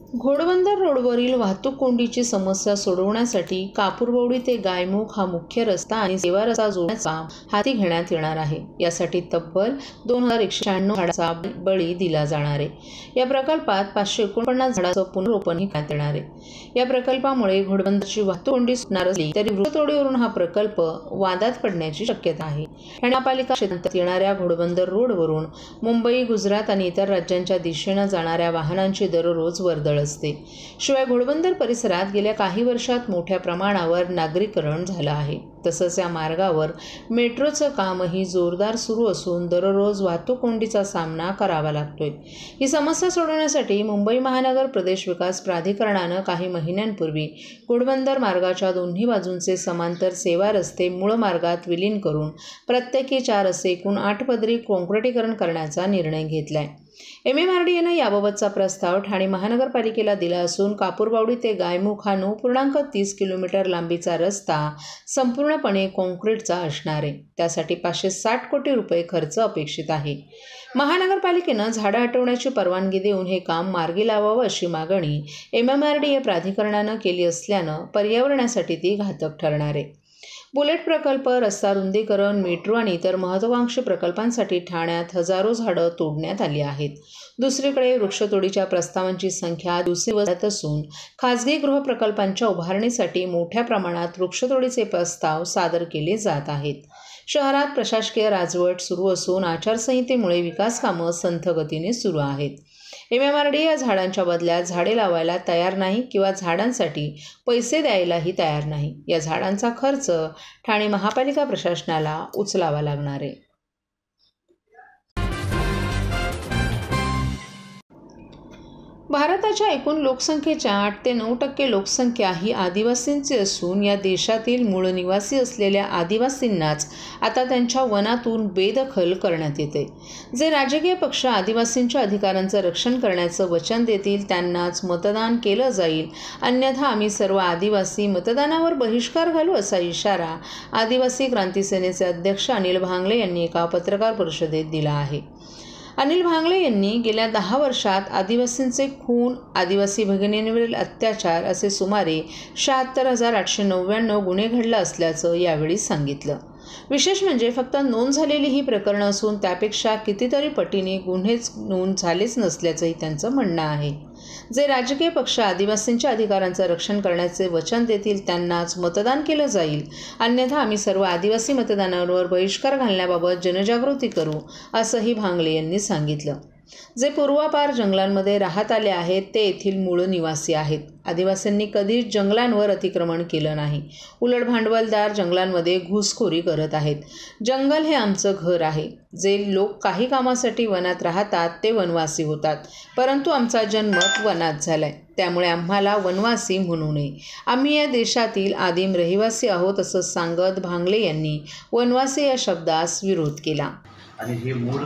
घोडबंदर रोडवरील वाहतूक कोंडीची समस्या सोडवण्यासाठी कापूरबावडी ते गायमुख हा मुख्य रस्ता आणि सेवा रस्ता जोडण्याचा हाती घेण्यात येणार आहे। यासाठी तब्बल 2196 झाडांचा बळी दिला जाणार आहे। या प्रकल्पात 549 झाडांचं पुनर्रोपणही करण्यात येणार आहे। या प्रकल्पामुळे घोडबंदरची वाहतूक कोंडी सुटणार असली तरी वृक्षतोडीवरून हा प्रकल्प वादात पडण्याची शक्यता आहे। ठाणे महापालिका क्षेत्रात येणाऱ्या घोडबंदर रोडवरून मुंबई, गुजरात आणि इतर राज्यांच्या दिशेने जाणाऱ्या वाहनांची दररोज वर्दळ असते। शिवाय घोडबंदर परिसरात गेल्या काही वर्षात मोठ्या प्रमाणावर नागरीकरण झालं आहे। तसंच या मार्गावर मेट्रोचं कामही जोरदार सुरू असून दररोज वाहतूक कोंडीचा सामना करावा लागतोय। ही समस्या सोडवण्यासाठी मुंबई महानगर प्रदेश विकास प्राधिकरणानं काही महिन्यांपूर्वी घोडबंदर मार्गाच्या दोन्ही बाजूंचे समांतर सेवा रस्ते मूळ मार्गात विलीन करून प्रत्येकी 4 असे एकूण 8 पदरी काँक्रिटीकरण करण्याचा निर्णय घेतलाय। MMRDAनं याबाबतचा प्रस्ताव ठाणे महानगरपालिकेला दिला असून कापूरबावडी ते गायमुख हा 9.30 किलोमीटर लांबीचा रस्ता संपूर्णपणे काँक्रीटचा असणार आहे। त्यासाठी 560 कोटी रुपये खर्च अपेक्षित आहे। महानगरपालिकेनं झाडं हटवण्याची परवानगी देऊन हे काम मार्गी लावावं अशी मागणी MMRDA प्राधिकरणानं केली असल्यानं पर्यावरणासाठी ती घातक ठरणार आहे। बुलेट प्रकल्प, रस्ता रुंदीकरण, मेट्रो आणि इतर महत्त्वाकांक्षी प्रकल्पांसाठी ठाण्यात हजारो झाडं तोडण्यात आली आहेत। दुसरीकडे वृक्षतोडीच्या प्रस्तावांची संख्या दिवसेंदिवस वाढत असून खासगी गृहप्रकल्पांच्या उभारणीसाठी मोठ्या प्रमाणात वृक्षतोडीचे प्रस्ताव सादर केले जात आहेत। शहरात प्रशासकीय राजवट सुरू असून आचारसंहितेमुळे विकास कामं संथ गतीने सुरू आहेत। MMRDA या झाडांच्या बदल्यात झाडे लावायला तयार नाही किंवा झाडांसाठी पैसे द्यायलाही तयार नाही। या झाडांचा खर्च ठाणे महापालिका प्रशासनाला उचलावा लागणार आहे। भारताच्या एकूण लोकसंख्येच्या 8 ते 9% लोकसंख्या ही आदिवासींची असून या देशातील मूळ निवासी असलेल्या आदिवासींनाच आता त्यांच्या वनातून बेदखल करण्यात येते। जे राजकीय पक्ष आदिवासींच्या अधिकारांचं रक्षण करण्याचं वचन देतील त्यांनाच मतदान केलं जाईल, अन्यथा आम्ही सर्व आदिवासी मतदानावर बहिष्कार घालू असा इशारा आदिवासी क्रांती सेनेचे अध्यक्ष अनिल भांगले यांनी एका पत्रकार परिषदेत दिला आहे। अनिल भांगले यांनी गेल्या 10 वर्षात आदिवासींचे खून, आदिवासी भगिनींवरील अत्याचार असे सुमारे 76,899 गुन्हे घडले असल्याचं यावेळी सांगितलं। विशेष म्हणजे फक्त नोंद झालेली ही प्रकरणं असून त्यापेक्षा कितीतरी पटीने गुन्हेच नोंद झालेच नसल्याचंही त्यांचं म्हणणं आहे। जे राजकीय पक्ष आदिवासींच्या अधिकारांचं रक्षण करण्याचे वचन देतील त्यांनाच मतदान केलं जाईल, अन्यथा आम्ही सर्व आदिवासी मतदानावर बहिष्कार घालण्याबाबत जनजागृती करू असंही भांगले यांनी सांगितलं। जे पूर्वापार जंगलांमध्ये राहत आले आहेत ते येथील मूळ निवासी आहेत। आदिवासींनी कधीच जंगलांवर अतिक्रमण केलं नाही, उलट भांडवलदार जंगलांमध्ये घुसखोरी करत आहेत। जंगल हे आमचं घर आहे। जे लोक काही कामासाठी वनात राहतात ते वनवासी होतात, परंतु आमचा जन्म वनात झालाय, त्यामुळे आम्हाला वनवासी म्हणू नये। आम्ही या देशातील आदिम रहिवासी आहोत असं सांगत भांगले यांनी वनवासी या शब्दास विरोध केला। आणि हे मूळ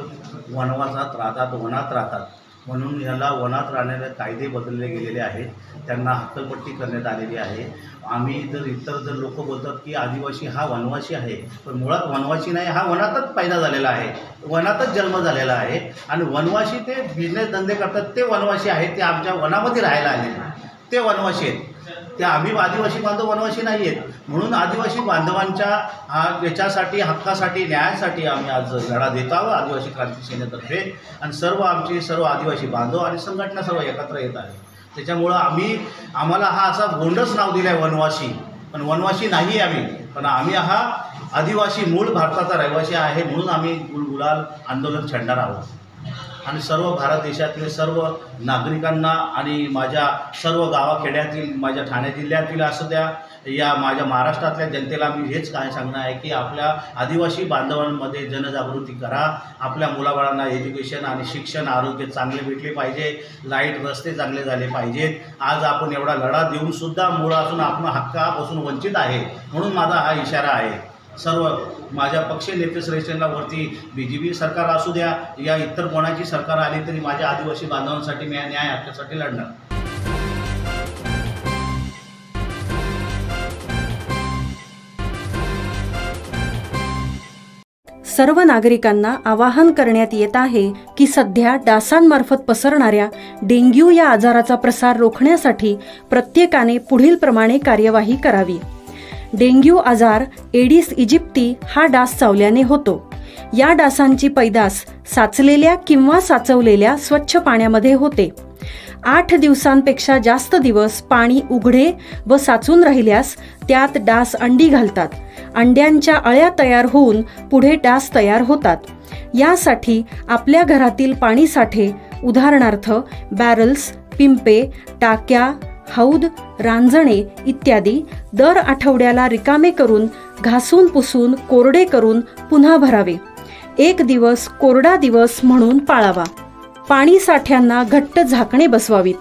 वनवासात राहतात, वनात राहतात, म्हणून याला वनात राहणारे कायदे बदलले गेलेले आहेत, त्यांना हक्कलपट्टी करण्यात आलेली आहे। आम्ही इतर लोक बोलतात की आदिवासी हा वनवासी आहे, पण मुळात वनवासी नाही, हा वनातच पैदा झालेला आहे, वनातच जन्म झालेला आहे। आणि वनवासी ते बिझनेस धंदे करतात ते वनवासी आहेत, ते आमच्या वनामध्ये राहायला आलेले ते वनवासी आहेत। ते आम्ही आदिवासी बांधव वनवासी नाही आहेत, म्हणून आदिवासी बांधवांच्या याच्यासाठी, हक्कासाठी, न्यायासाठी आम्ही आज लढा देत आहोत आदिवासी क्रांती सेनेतर्फे। आणि सर्व आदिवासी बांधव आणि संघटना सर्व एकत्र येत आहे। त्याच्यामुळं आम्हाला हा असा गोंडस नाव दिलं आहे वनवासी, पण वनवासी नाही आम्ही, पण आम्ही हा आदिवासी मूळ भारताचा रहिवासी आहे, म्हणून आम्ही गुलाल आंदोलन छेडणार आहोत। आणि सर्व भारत देशातले सर्व नागरिकांना आणि माझ्या सर्व गावाखेड्यातील, माझ्या ठाणे जिल्ह्यातील असू द्या, या माझ्या महाराष्ट्रातल्या जनतेला मी हेच काय सांगणं आहे की आपल्या आदिवासी बांधवांमध्ये जनजागृती करा। आपल्या मुलाबाळांना एज्युकेशन आणि शिक्षण, आरोग्य चांगले भेटले पाहिजे, लाईट, रस्ते चांगले झाले पाहिजेत। आज आपण एवढा लढा देऊनसुद्धा मुळातून आपण हक्कापासून वंचित आहे, म्हणून माझा हा इशारा आहे। सर्व माझ्या पक्षीय नेतेश्रेष्ठांना वरती BJP सरकार असू द्या या इतर कोणाची सरकार आली तरी माझ्या आदिवासी बांधवांसाठी मी न्याय हक्कासाठी लढणार। सर्व नागरिकांना आवाहन करण्यात येत आहे की सध्या डासांमार्फत पसरणाऱ्या डेंग्यू या आजाराचा प्रसार रोखण्यासाठी प्रत्येकाने पुढीलप्रमाणे कार्यवाही करावी. डेंग्यू आजार एडिस इजिप्ती हा डास चावल्याने होतो. या डासांची पैदास साचलेल्या किंवा साचवलेल्या स्वच्छ पाण्यामध्ये होते. 8 दिवसांपेक्षा जास्त दिवस पाणी उघडे व साचून राहिल्यास त्यात डास अंडी घालतात. अंड्यांच्या अळ्या तयार होऊन पुढे डास तयार होतात. यासाठी आपल्या घरातील पाणी साठे उदाहरणार्थ बॅरल्स, पिंपे, टाक्या, हौद, रांजणे इत्यादी दर आठवड्याला रिकामे करून घासून पुसून कोरडे करून पुन्हा भरावे. 1 दिवस कोरडा दिवस म्हणून पाळावा. पाणी साठ्यांना घट्ट झाकणे बसवावीत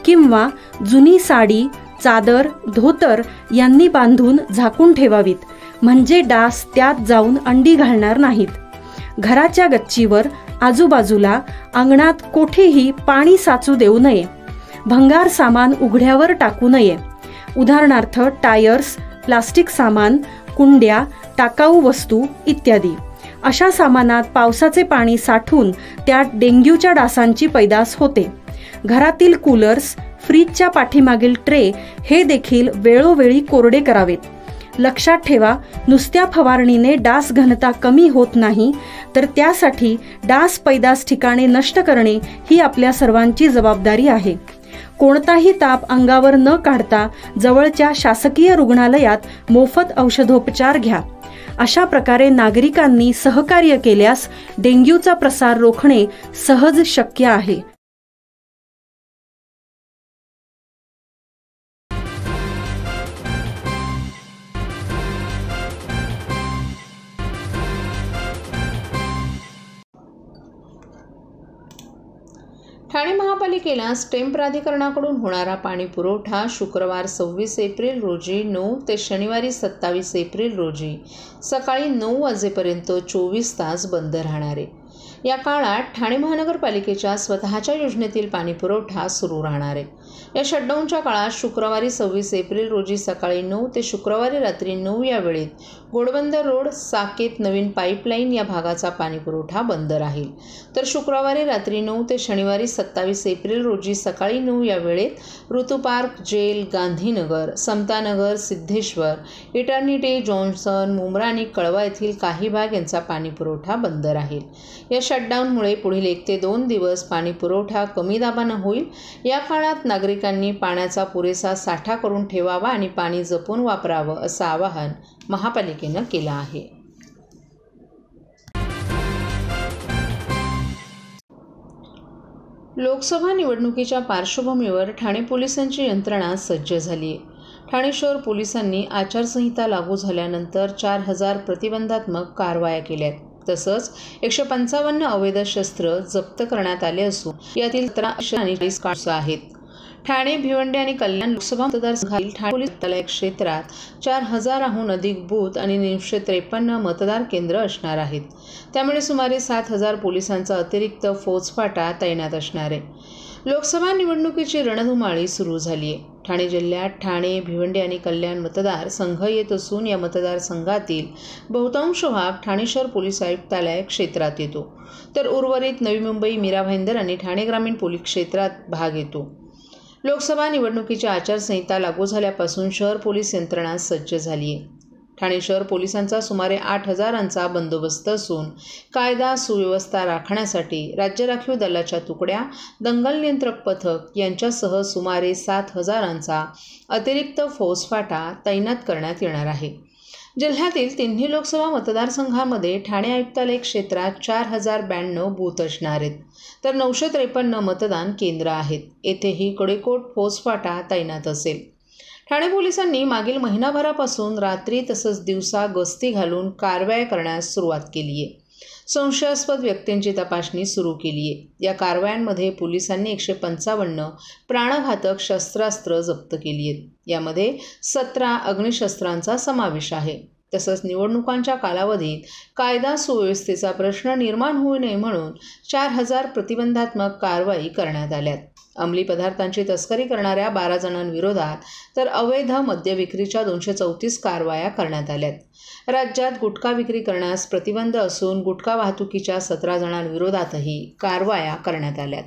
किंवा जुनी साडी, चादर, धोतर यांनी बांधून झाकून ठेवावीत, म्हणजे डास त्यात जाऊन अंडी घालणार नाहीत. घराच्या गच्चीवर, आजूबाजूला, अंगणात कोठेही पाणी साचू देऊ नये. भंगार सामान उघड्यावर टाकू नये. उदाहरणार्थ टायर्स, प्लास्टिक सामान, कुंड्या, टाकाऊ वस्तू इत्यादी. अशा सामानात पावसाचे पाणी साठून त्यात डेंग्यूच्या डासांची पैदास होते. घरातील कूलर्स, फ्रीजच्या पाठीमागील ट्रे हे देखील वेळोवेळी कोरडे करावेत. लक्षात ठेवा, नुसत्या फवारणीने डास घनता कमी होत नाही, तर त्यासाठी डास पैदास ठिकाणे नष्ट करणे ही आपल्या सर्वांची जबाबदारी आहे. कोणताही ताप अंगावर न काढता जवळच्या शासकीय रुग्णालयात मोफत औषधोपचार घ्या. अशा प्रकारे नागरिकांनी सहकार्य केल्यास डेंग्यूचा प्रसार रोखणे सहज शक्य आहे. ठाणे महापालिकेला स्टेम प्राधिकरणाकडून होणारा पाणी पुरवठा शुक्रवार 26 एप्रिल रोजी 9 ते शनिवारी 27 एप्रिल रोजी सकाळी 9 वाजेपर्यंत 24 तास बंद राहणार आहे. या काळात ठाणे महानगरपालिकेच्या स्वतःच्या योजनेतील पाणी पुरवठा सुरू राहणार आहे. या शटडाऊनच्या काळात शुक्रवारी 26 एप्रिल रोजी सकाळी 9 ते शुक्रवारी रात्री 9 या वेळेत घोडबंदर रोड, साकेत, नवीन पाईपलाईन या भागाचा पाणी पुरवठा बंद राहील. तर शुक्रवारी रात्री 9 ते शनिवारी 27 एप्रिल रोजी सकाळी 9 या वेळेत Rutupark, jail, Gandhinagar, Samtanagar, Siddheshwar, Eternity, Johnson, Mumbra आणि कळवा येथील काही भाग यांचा पाणी पुरवठा बंद राहील. या शटडाऊनमुळे पुढील 1 ते 2 दिवस पाणी पुरवठा कमी दाबानं होईल. या काळात नागरिकांनी पाण्याचा पुरेसा साठा करून ठेवावा आणि पाणी जपून वापरावं असं आवाहन महापालिकेनं केलं आहे. लोकसभा निवडणुकीच्या पार्श्वभूमीवर ठाणे पोलिसांची यंत्रणा सज्ज झाली आहे. ठाणे शहर पोलिसांनी आचारसंहिता लागू झाल्यानंतर 4000 प्रतिबंधात्मक कारवाया केल्या आहेत. तसंच 155 अवैध शस्त्र जप्त करण्यात आले असून यातील 17 कार्ड्स आहेत. ठाणे, भिवंडी आणि कल्याण लोकसभा मतदारसंघातील ठाणे पोलीस आयुक्तालय क्षेत्रात 4000हून अधिक बूथ आणि 953 मतदार केंद्र असणार आहेत. त्यामुळे सुमारे 7000 पोलिसांचा अतिरिक्त फौजफाटा तैनात असणार आहे. लोकसभा निवडणुकीची रणधुमाळी सुरू झाली आहे. ठाणे जिल्ह्यात ठाणे, भिवंडी आणि कल्याण मतदार संघ येत असून या मतदारसंघातील बहुतांश भाग ठाणे शहर पोलीस आयुक्तालय क्षेत्रात येतो, तर उर्वरित नवी मुंबई, मीरा भाईंदर आणि ठाणे ग्रामीण पोलीस क्षेत्रात भाग येतो. लोकसभा निवडणुकीची आचारसंहिता लागू झाल्यापासून शहर पोलीस यंत्रणा सज्ज झाली आहे. ठाणे शहर पोलिसांचा सुमारे 8000चा बंदोबस्त असून कायदा सुव्यवस्था राखण्यासाठी राज्य राखीव दलाच्या तुकड्या, दंगल नियंत्रक पथक यांच्यासह सुमारे 7000चा अतिरिक्त फौजफाटा तैनात करण्यात येणार आहे. जिल्ह्यातील तिन्ही लोकसभा मतदारसंघामध्ये ठाणे आयुक्तालय क्षेत्रात 4092 बूथ असणार आहेत, तर 953 मतदान केंद्र आहेत. येथेही कडेकोट फौजफाटा तैनात असेल. ठाणे पोलिसांनी मागील महिनाभरापासून रात्री तसंच दिवसा गस्ती घालून कारवाया करण्यास सुरुवात केली आहे. संशयास्पद व्यक्तींची तपासणी सुरू केली आहे. या कारवायांमध्ये पोलिसांनी 155 प्राणघातक शस्त्रास्त्र जप्त केली आहेत. यामध्ये 17 अग्निशस्त्रांचा समावेश आहे. तसंच निवडणुकांच्या कालावधीत कायदा सुव्यवस्थेचा प्रश्न निर्माण होऊ नये म्हणून 4,000 प्रतिबंधात्मक कारवाई करण्यात आल्यात. अंमली पदार्थांची तस्करी करणाऱ्या 12 जणांविरोधात तर अवैध मद्य विक्रीच्या 234 कारवाया करण्यात आल्यात. राज्यात गुटखा विक्री करण्यास प्रतिबंध असून गुटखा वाहतुकीच्या 17 जणांविरोधातही कारवाया करण्यात आल्यात.